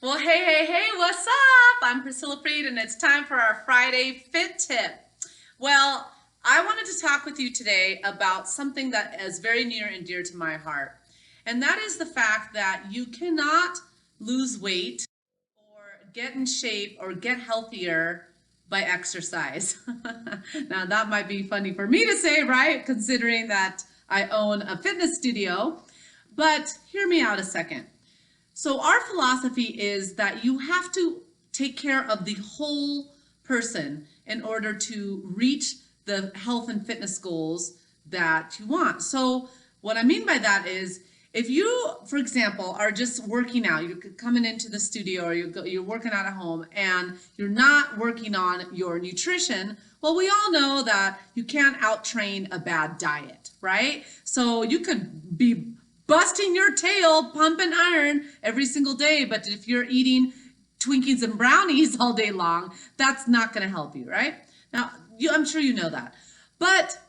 Well, hey, what's up? I'm Priscilla Freed, and it's time for our Friday Fit Tip. Well, I wanted to talk with you today about something that is very near and dear to my heart, and that is the fact that you cannot lose weight or get in shape or get healthier by exercise. Now, that might be funny for me to say, right? Considering that I own a fitness studio, but hear me out a second. So our philosophy is that you have to take care of the whole person in order to reach the health and fitness goals that you want. So what I mean by that is if you, for example, are just working out, you're coming into the studio or you're working out at home and you're not working on your nutrition, well, we all know that you can't out-train a bad diet, right? So you could be busting your tail, pumping iron every single day. But if you're eating Twinkies and brownies all day long, that's not going to help you, right? Now, I'm sure you know that. But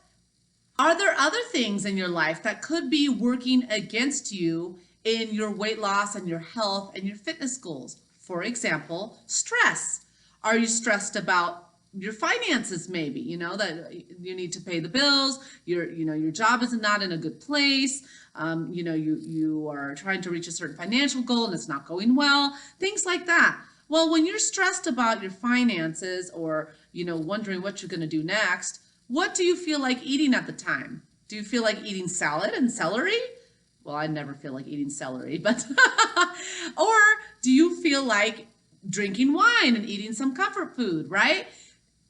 are there other things in your life that could be working against you in your weight loss and your health and your fitness goals? For example, stress. Are you stressed about your finances? Maybe that you need to pay the bills, your job is not in a good place. You are trying to reach a certain financial goal and it's not going well, things like that. Well, when you're stressed about your finances or wondering what you're going to do next, what do you feel like eating at the time? Do you feel like eating salad and celery? Well, I never feel like eating celery, but or do you feel like drinking wine and eating some comfort food, right?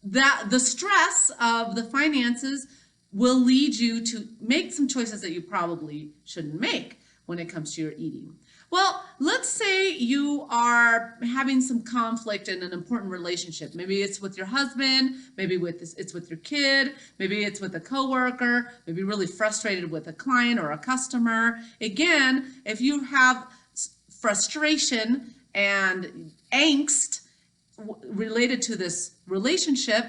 That the stress of the finances will lead you to make some choices that you probably shouldn't make when it comes to your eating. Well, let's say you are having some conflict in an important relationship. Maybe it's with your husband, maybe it's with your kid, maybe it's with a coworker, maybe really frustrated with a client or a customer. Again, if you have frustration and angst related to this relationship,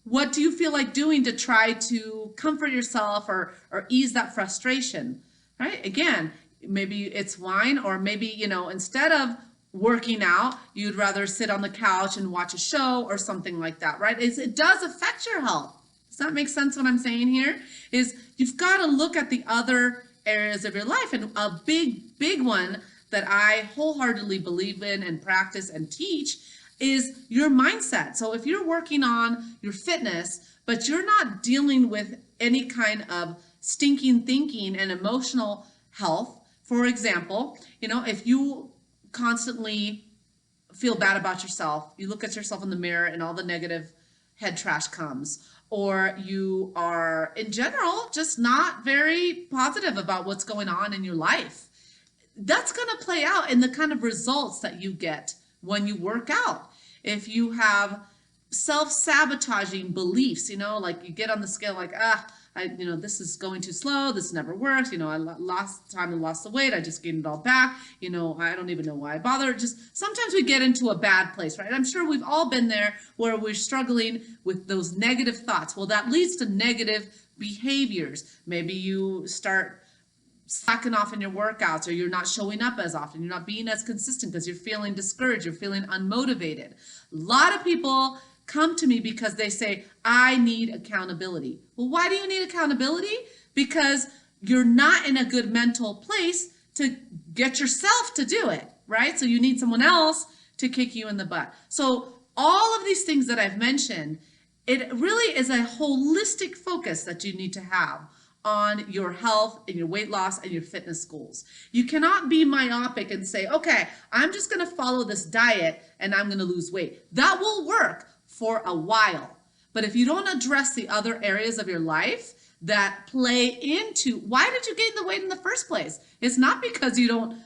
what do you feel like doing to try to comfort yourself or ease that frustration, right? Again, maybe it's wine, or maybe, instead of working out, you'd rather sit on the couch and watch a show or something like that, right? It does affect your health. Does that make sense what I'm saying here? Is you've got to look at the other areas of your life. And a big one that I wholeheartedly believe in and practice and teach is your mindset. So if you're working on your fitness, but you're not dealing with any kind of stinking thinking and emotional health, for example, if you constantly feel bad about yourself, you look at yourself in the mirror and all the negative head trash comes, or you are in general just not very positive about what's going on in your life, that's going to play out in the kind of results that you get when you work out. If you have self-sabotaging beliefs, like you get on the scale like, this is going too slow, this never works, I lost time and lost the weight, I just gained it all back, I don't even know why I bother. Just sometimes we get into a bad place, right? I'm sure we've all been there where we're struggling with those negative thoughts. Well, that leads to negative behaviors. Maybe you start slacking off in your workouts, or you're not showing up as often, you're not being as consistent because you're feeling discouraged, you're feeling unmotivated. A lot of people come to me because they say, I need accountability. Well, why do you need accountability? Because you're not in a good mental place to get yourself to do it, right? So you need someone else to kick you in the butt. So all of these things that I've mentioned, it really is a holistic focus that you need to have on your health and your weight loss and your fitness goals. You cannot be myopic and say, okay, I'm just going to follow this diet and I'm going to lose weight. That will work for a while. But if you don't address the other areas of your life that play into why did you gain the weight in the first place? It's not because you don't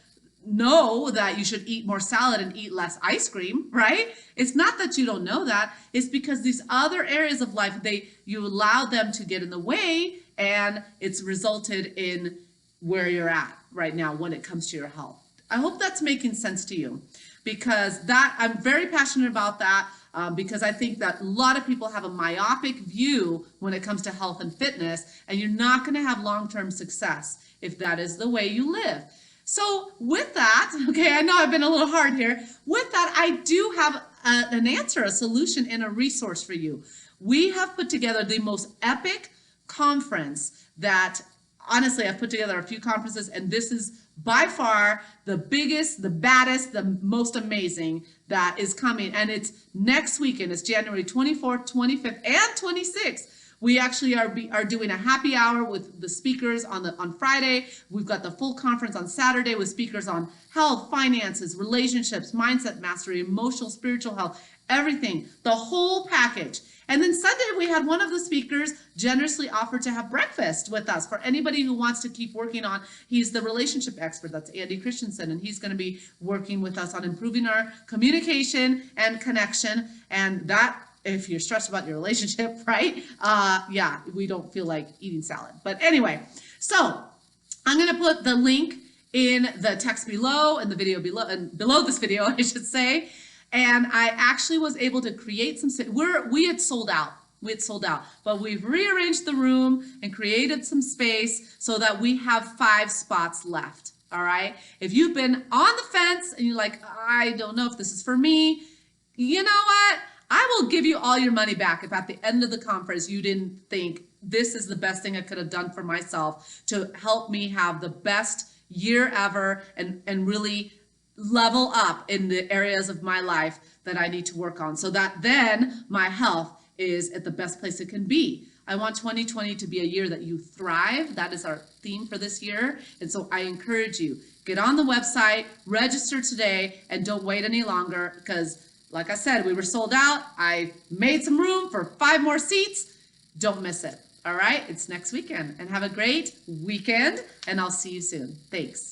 know that you should eat more salad and eat less ice cream, right? It's not that you don't know that. It's because these other areas of life, you allow them to get in the way, and it's resulted in where you're at right now when it comes to your health. I hope that's making sense to you, because I'm very passionate about that, because I think that a lot of people have a myopic view when it comes to health and fitness, and you're not going to have long-term success if that is the way you live. So with that, okay, I know I've been a little hard here. With that, I do have an answer, a solution, and a resource for you. We have put together the most epic conference that, honestly, I've put together a few conferences, and this is by far the biggest, the baddest, the most amazing that is coming. And it's next weekend. It's January 24th, 25th, and 26th. We actually are doing a happy hour with the speakers on Friday. We've got the full conference on Saturday with speakers on health, finances, relationships, mindset mastery, emotional, spiritual health, everything, the whole package. And then Sunday, we had one of the speakers generously offer to have breakfast with us for anybody who wants to keep working on. He's the relationship expert. That's Andy Christensen, and he's going to be working with us on improving our communication and connection. And that, if you're stressed about your relationship, right? Yeah, we don't feel like eating salad. But anyway, so I'm going to put the link in the text below and the video below, and below this video, I should say. And I actually was able to create some, we had sold out. We had sold out, but we've rearranged the room and created some space so that we have 5 spots left. All right. If you've been on the fence and you're like, I don't know if this is for me, you know what? I will give you all your money back if at the end of the conference you didn't think this is the best thing I could have done for myself to help me have the best year ever and really level up in the areas of my life that I need to work on so that then my health is at the best place it can be. I want 2020 to be a year that you thrive. That is our theme for this year. And so I encourage you, get on the website, register today, and don't wait any longer because, like I said, we were sold out. I made some room for 5 more seats. Don't miss it. All right, it's next weekend. And have a great weekend, and I'll see you soon. Thanks.